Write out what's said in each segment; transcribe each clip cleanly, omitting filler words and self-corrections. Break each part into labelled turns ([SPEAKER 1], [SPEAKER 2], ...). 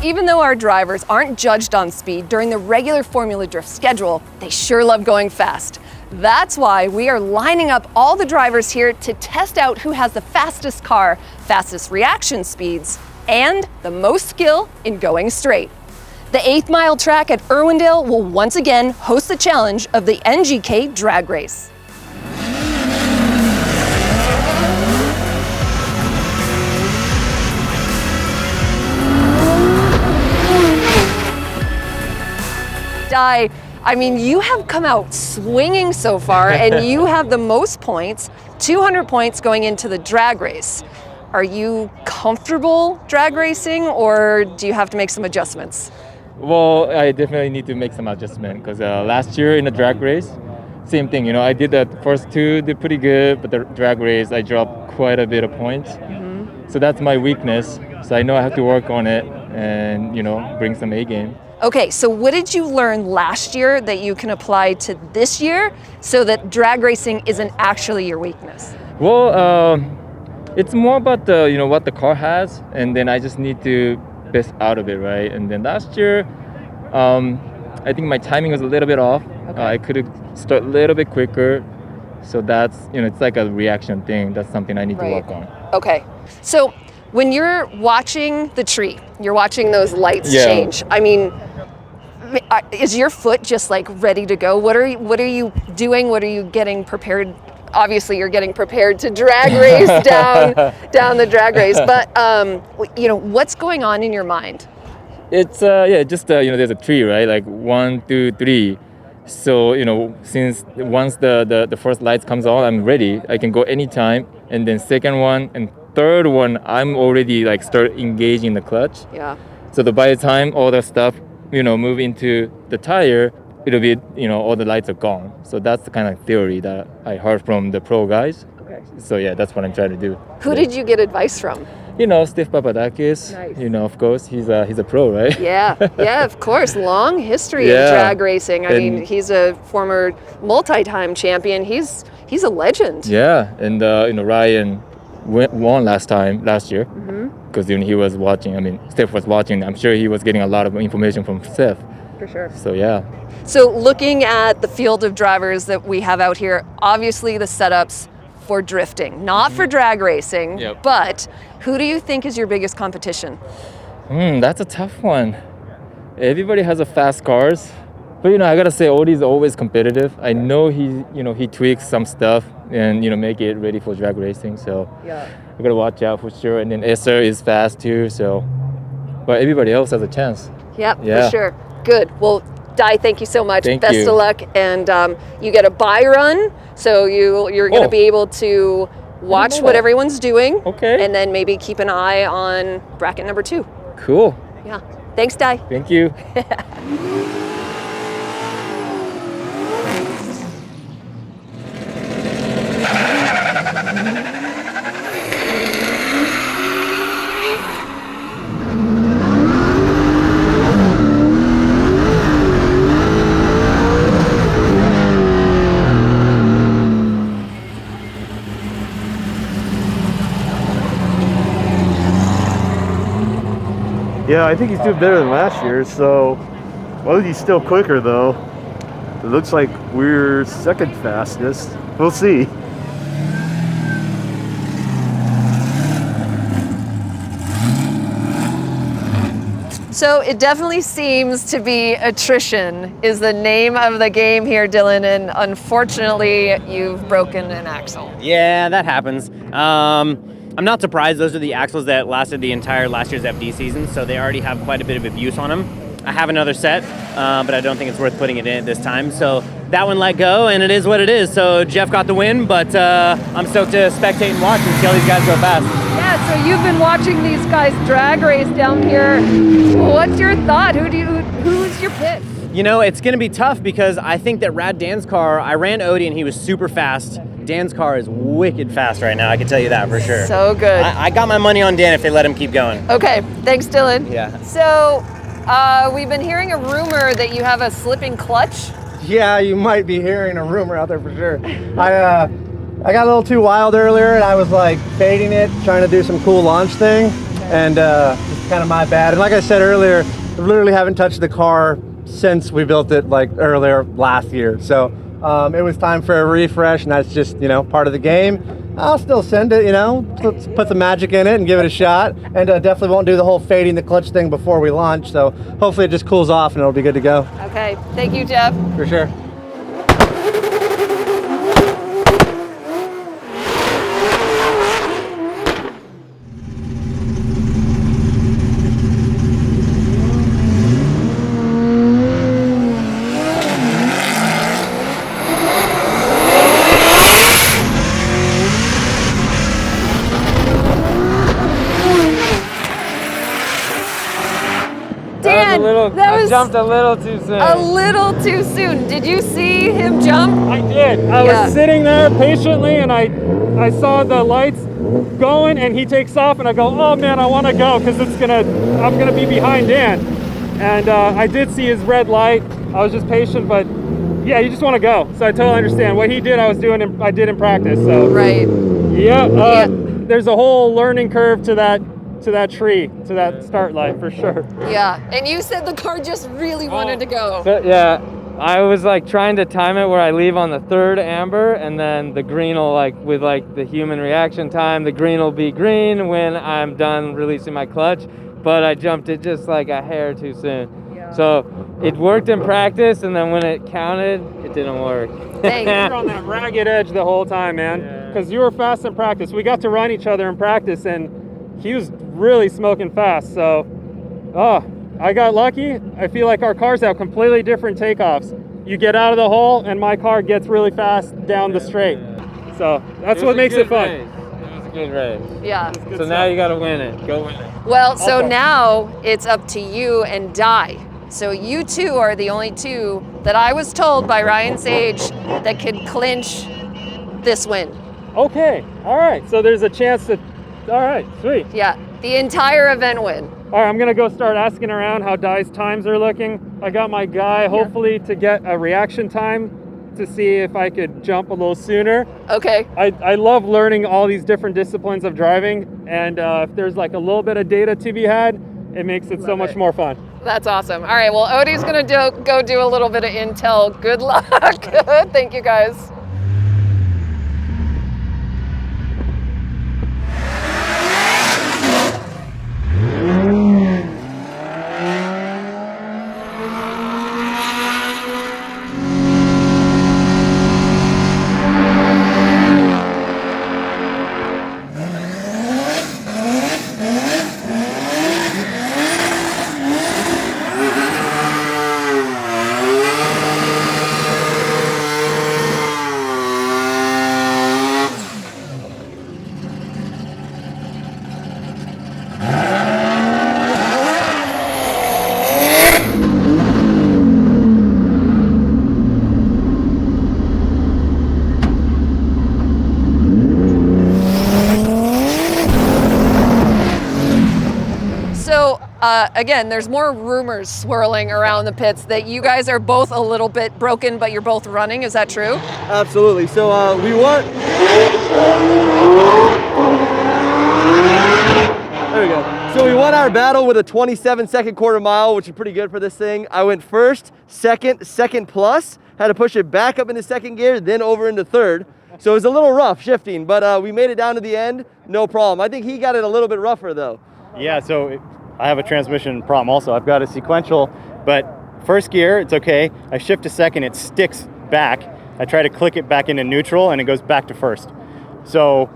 [SPEAKER 1] Even though our drivers aren't judged on speed during the regular Formula Drift schedule, they sure love going fast. That's why we are lining up all the drivers here to test out who has the fastest car, fastest reaction speeds, and the most skill in going straight. The 8th mile track at Irwindale will once again host the challenge of the NGK drag race. I mean, you have come out swinging so far, and you have the most points, 200 points going into the drag race. Are you comfortable drag racing, or do you have to make some adjustments?
[SPEAKER 2] Well, I definitely need to make some adjustment because last year in the drag race, same thing. You know, I did the first two, did pretty good, but the drag race, I dropped quite a bit of points. So that's my weakness. So I know I have to work on it and, you know, bring some A game.
[SPEAKER 1] Okay, so what did you learn last year that you can apply to this year so that drag racing isn't actually your weakness?
[SPEAKER 2] Well, it's more about the, you know, what the car has, and then I just need to best out of it, right? And then last year, I think my timing was a little bit off.
[SPEAKER 1] Okay.
[SPEAKER 2] I could have started a little bit quicker. So that's, you know, it's like a reaction thing. That's something I need to work on.
[SPEAKER 1] Okay, so when you're watching the tree, you're watching those lights change. I mean, is your foot just like ready to go? What are you doing? What are you getting prepared? Obviously, you're getting prepared to drag race down the drag race. But you know, what's going on in your mind?
[SPEAKER 2] It's just you know, there's a tree, right? Like 1, 2, 3. So you know, since once the first lights comes on, I'm ready. I can go anytime. And then second one and third one, I'm already like start engaging the clutch.
[SPEAKER 1] Yeah.
[SPEAKER 2] So by the time all the stuff, you know, move into the tire, it'll be, you know, all the lights are gone. So that's the kind of theory that I heard from the pro guys.
[SPEAKER 1] Okay.
[SPEAKER 2] So yeah, that's what I'm trying to do.
[SPEAKER 1] Who did you get advice from?
[SPEAKER 2] You know, Steve Papadakis.
[SPEAKER 1] Nice.
[SPEAKER 2] You know, of course, he's a pro, right?
[SPEAKER 1] Yeah, of course. Long history of drag racing. I mean, he's a former multi-time champion. He's a legend.
[SPEAKER 2] Yeah, and you know, Ryan won last year. Because when he was watching, I mean, Steph was watching, I'm sure he was getting a lot of information from Steph.
[SPEAKER 1] For sure.
[SPEAKER 2] So, yeah.
[SPEAKER 1] So looking at the field of drivers that we have out here, obviously the setups for drifting, not for drag racing, but who do you think is your biggest competition?
[SPEAKER 2] That's a tough one. Everybody has a fast cars. But, you know, I got to say, Odie's always competitive. I know he tweaks some stuff and, you know, make it ready for drag racing. So I got to watch out for sure. And then Esther is fast too. So, but everybody else has a chance.
[SPEAKER 1] Yep, for sure. Good. Well, Di, thank you so much. Best of luck. And you get a bye run. So you're going to be able to watch what everyone's doing.
[SPEAKER 2] Okay.
[SPEAKER 1] And then maybe keep an eye on bracket number 2.
[SPEAKER 2] Cool.
[SPEAKER 1] Yeah. Thanks, Di.
[SPEAKER 2] Thank you.
[SPEAKER 3] Yeah, I think he's doing better than last year, so Odie's still quicker though. It looks like we're second fastest. We'll see.
[SPEAKER 1] So it definitely seems to be attrition is the name of the game here, Dylan, and unfortunately you've broken an axle.
[SPEAKER 4] Yeah, that happens. I'm not surprised. Those are the axles that lasted the entire last year's FD season, so they already have quite a bit of abuse on them. I have another set, but I don't think it's worth putting it in at this time. So that one let go, and it is what it is. So Jeff got the win, but I'm stoked to spectate and watch and see how these guys go fast.
[SPEAKER 1] Yeah, so you've been watching these guys drag race down here. What's your thought? Who's your pick?
[SPEAKER 4] You know, it's going to be tough because I think that Dan's car, I ran Odie and he was super fast. Dan's car is wicked fast right now, I can tell you that for sure.
[SPEAKER 1] So good.
[SPEAKER 4] I got my money on Dan if they let him keep going.
[SPEAKER 1] Okay, thanks, Dylan.
[SPEAKER 4] Yeah.
[SPEAKER 1] So we've been hearing a rumor that you have a slipping clutch.
[SPEAKER 5] Yeah, you might be hearing a rumor out there for sure. I got a little too wild earlier and I was like baiting it, trying to do some cool launch thing, and kind of my bad. And like I said earlier, I literally haven't touched the car since we built it like earlier last year. So it was time for a refresh, and that's just, you know, part of the game. I'll still send it, you know, put the magic in it and give it a shot. And definitely won't do the whole fading the clutch thing before we launch. So hopefully it just cools off and it'll be good to go.
[SPEAKER 1] Okay, thank you, Jeff.
[SPEAKER 5] For sure.
[SPEAKER 1] Dan, that was
[SPEAKER 2] jumped a little too soon.
[SPEAKER 1] a little too soon. Did you see him jump?
[SPEAKER 6] I did. I
[SPEAKER 1] Yeah.
[SPEAKER 6] was sitting there patiently, and I saw the lights going, and he takes off, and I go, oh man, I want to go because I'm gonna be behind Dan. And I did see his red light. I was just patient, but yeah, you just want to go. So I totally understand what he did. I did in practice. So
[SPEAKER 1] Right.
[SPEAKER 6] yeah, there's a whole learning curve to that tree, to that start light for sure.
[SPEAKER 1] Yeah. And you said the car just really wanted to go.
[SPEAKER 2] So, yeah, I was like trying to time it where I leave on the third amber, and then the green will, like, with like the human reaction time, the green will be green when I'm done releasing my clutch. But I jumped it just like a hair too soon.
[SPEAKER 1] Yeah.
[SPEAKER 2] So it worked in practice, and then when it counted, it didn't work.
[SPEAKER 1] Dang.
[SPEAKER 6] You're on that ragged edge the whole time, man, because you were fast in practice. We got to run each other in practice, and he was really smoking fast. So, I got lucky. I feel like our cars have completely different takeoffs. You get out of the hole, and my car gets really fast down the straight. So that's what makes it fun.
[SPEAKER 2] It was a good race.
[SPEAKER 1] Yeah.
[SPEAKER 2] So now you gotta win it. Go win it.
[SPEAKER 1] Well, so
[SPEAKER 6] Okay.
[SPEAKER 1] now it's up to you and Di. So you two are the only two that I was told by Ryan Sage that could clinch this win.
[SPEAKER 6] Okay, all right. So there's a chance that, all right, sweet.
[SPEAKER 1] Yeah, the entire event win.
[SPEAKER 6] All right, I'm gonna go start asking around how Di's times are looking. I got my guy, hopefully to get a reaction time to see if I could jump a little sooner.
[SPEAKER 1] Okay.
[SPEAKER 6] I love learning all these different disciplines of driving, and if there's like a little bit of data to be had, it makes it so much more fun.
[SPEAKER 1] That's awesome. All right, well, Odie's gonna go do a little bit of intel. Good luck. Thank you, guys. So, again, there's more rumors swirling around the pits that you guys are both a little bit broken, but you're both running. Is that true?
[SPEAKER 7] Absolutely. So we won. There we go. So we won our battle with a 27-second quarter mile, which is pretty good for this thing. I went first, second plus, had to push it back up into second gear, then over into third. So it was a little rough shifting, but we made it down to the end, no problem. I think he got it a little bit rougher though.
[SPEAKER 8] Yeah, so I have a transmission problem also. I've got a sequential, but first gear, it's okay. I shift to second, it sticks back. I try to click it back into neutral and it goes back to first. So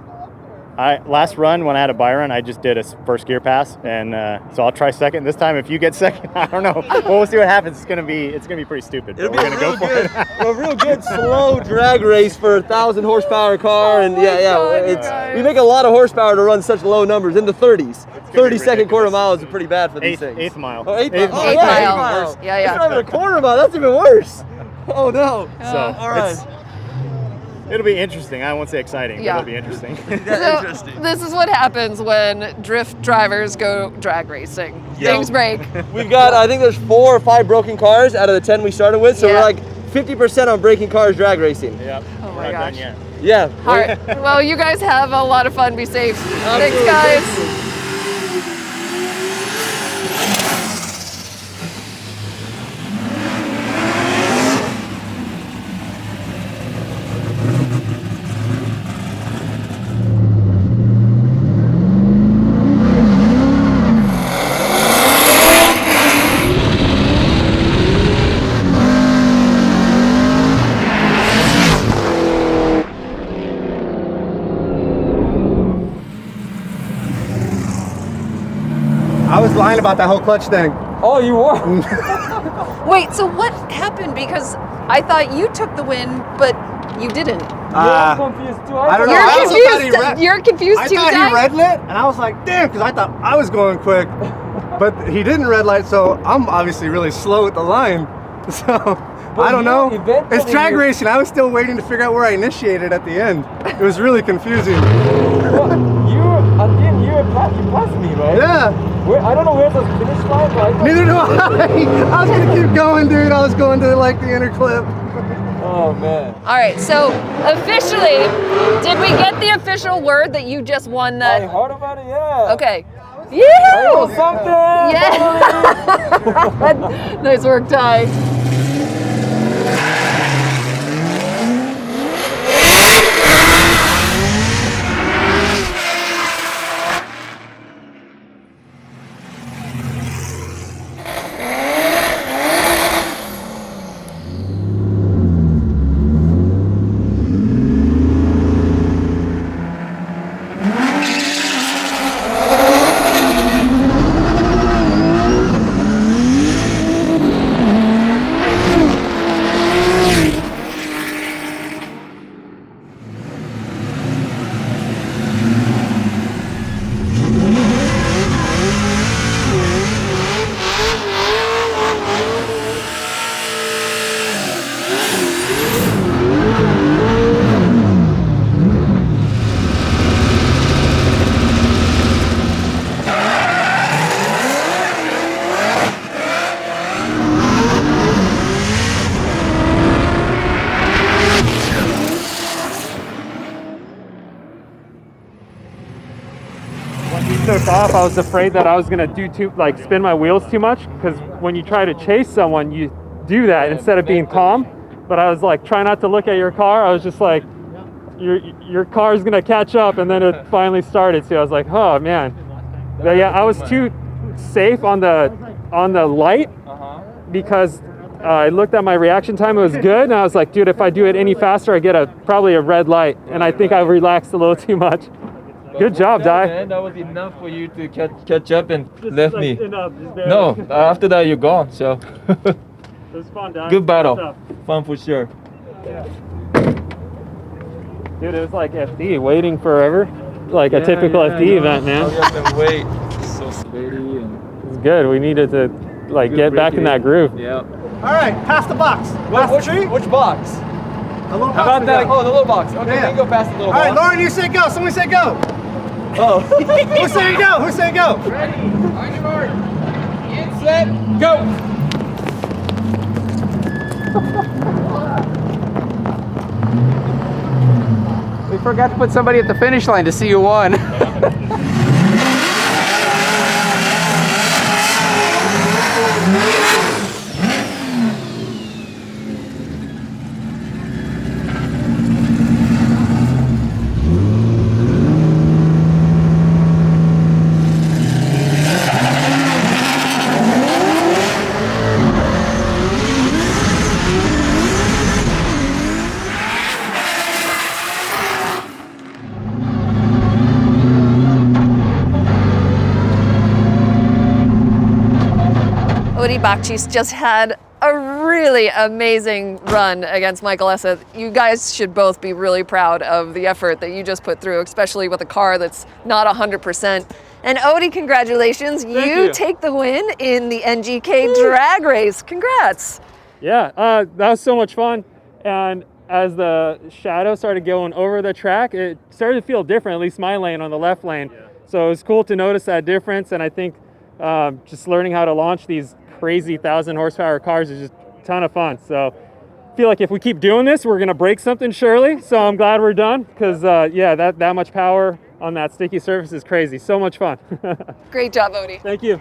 [SPEAKER 8] last run when I had a buy run, I just did a first gear pass, and so I'll try second this time. If you get second, I don't know. Well, we'll see what happens. It's gonna be pretty stupid.
[SPEAKER 7] It'll
[SPEAKER 8] But
[SPEAKER 7] be
[SPEAKER 8] we're gonna go for it.
[SPEAKER 7] a real good slow drag race for a 1,000 horsepower car, and
[SPEAKER 1] God,
[SPEAKER 7] we make a lot of horsepower to run such low numbers in the 30s. 30-second quarter miles is pretty bad for these things.
[SPEAKER 8] Eighth mile.
[SPEAKER 7] Oh, eighth
[SPEAKER 8] Eighth
[SPEAKER 7] mile.
[SPEAKER 8] mile.
[SPEAKER 7] Oh,
[SPEAKER 1] Eighth
[SPEAKER 7] yeah,
[SPEAKER 1] mile.
[SPEAKER 7] eighth mile.
[SPEAKER 1] Yeah, yeah.
[SPEAKER 7] It's not even a quarter mile. That's even worse. Oh no.
[SPEAKER 8] So
[SPEAKER 7] All right.
[SPEAKER 8] it'll be interesting. I won't say exciting,
[SPEAKER 1] Yeah.
[SPEAKER 8] but it'll be interesting.
[SPEAKER 1] So this is what happens when drift drivers go drag racing. Things break.
[SPEAKER 7] We've got, I think there's 4 or 5 broken cars out of the 10 we started with, so
[SPEAKER 1] Yeah.
[SPEAKER 7] we're like 50% on breaking cars drag racing.
[SPEAKER 8] Yep.
[SPEAKER 1] Oh
[SPEAKER 8] We're
[SPEAKER 1] my
[SPEAKER 8] not done
[SPEAKER 1] gosh.
[SPEAKER 8] yet.
[SPEAKER 7] Yeah.
[SPEAKER 1] All right. Well, you guys have a lot of fun. Be safe. Thanks, guys.
[SPEAKER 5] I was lying about that whole clutch thing.
[SPEAKER 2] Oh, you were?
[SPEAKER 1] Wait, so what happened? Because I thought you took the win, but you didn't.
[SPEAKER 2] I'm confused too.
[SPEAKER 5] I don't know.
[SPEAKER 1] You're
[SPEAKER 5] I also thought he
[SPEAKER 1] confused. You're confused
[SPEAKER 5] I
[SPEAKER 1] too,
[SPEAKER 5] thought
[SPEAKER 1] Ty?
[SPEAKER 5] he red lit, and I was like, damn, because I thought I was going quick. But he didn't red light, so I'm obviously really slow at the line. So, I don't know. It's drag racing. I was still waiting to figure out where I initiated at the end. It was really confusing.
[SPEAKER 2] Well, you passed me, right?
[SPEAKER 5] Yeah.
[SPEAKER 2] I don't know where's the finish line, but I thought...
[SPEAKER 5] Neither do I. I was going to keep going, dude. I was going to like the inner clip.
[SPEAKER 2] Oh, man.
[SPEAKER 1] All right, so officially, did we get the official word that you just won that?
[SPEAKER 2] I heard about it, yeah.
[SPEAKER 1] Okay.
[SPEAKER 2] I
[SPEAKER 1] Yeah.
[SPEAKER 2] know something.
[SPEAKER 1] Yeah. Nice work, Ty.
[SPEAKER 6] Took off, I was afraid that I was gonna spin my wheels too much, because when you try to chase someone, you do that instead of being calm. But I was like, try not to look at your car. I was just like, your car's gonna catch up, and then it finally started. So I was like, oh man. But yeah, I was too safe on the light, because I looked at my reaction time. It was good, and I was like, dude, if I do it any faster, I get probably a red light, and I think I relaxed a little too much. Good job, Di.
[SPEAKER 2] Man, that was enough for you to catch up and left me.
[SPEAKER 6] Enough,
[SPEAKER 2] No, after that you're gone. So
[SPEAKER 6] it was fun, Di.
[SPEAKER 2] good battle, fun for sure.
[SPEAKER 6] Dude, it was like FD, waiting forever, like a typical FD event, man.
[SPEAKER 2] Hurry up and wait. So sweaty and
[SPEAKER 6] It's good. We needed to get back in that groove.
[SPEAKER 2] yeah.
[SPEAKER 5] All right, past the box. Past the tree.
[SPEAKER 7] Which box?
[SPEAKER 5] The little box.
[SPEAKER 7] How about
[SPEAKER 5] we
[SPEAKER 7] that?
[SPEAKER 5] got.
[SPEAKER 7] Oh, the little box. Okay,
[SPEAKER 5] Yeah.
[SPEAKER 7] we can go past the little
[SPEAKER 5] All right,
[SPEAKER 7] box.
[SPEAKER 5] Lauren, you say go. Somebody say go.
[SPEAKER 7] Oh.
[SPEAKER 5] Who's saying go? Who's saying go?
[SPEAKER 9] Ready, on your mark, get set, go! We forgot to put somebody at the finish line to see who won.
[SPEAKER 1] Odie Bakchis just had a really amazing run against Michael Essa. You guys should both be really proud of the effort that you just put through, especially with a car that's not 100%. And Odie, congratulations. You take the win in the NGK drag race. Congrats.
[SPEAKER 6] Yeah, that was so much fun. And as the shadow started going over the track, it started to feel different, at least my lane on the left lane. So it was cool to notice that difference. And I think just learning how to launch these crazy 1,000 horsepower cars is just a ton of fun. So I feel like if we keep doing this, we're gonna break something surely. So I'm glad we're done, because yeah, that much power on that sticky surface is crazy. So much fun.
[SPEAKER 1] Great job, Odie.
[SPEAKER 6] Thank you.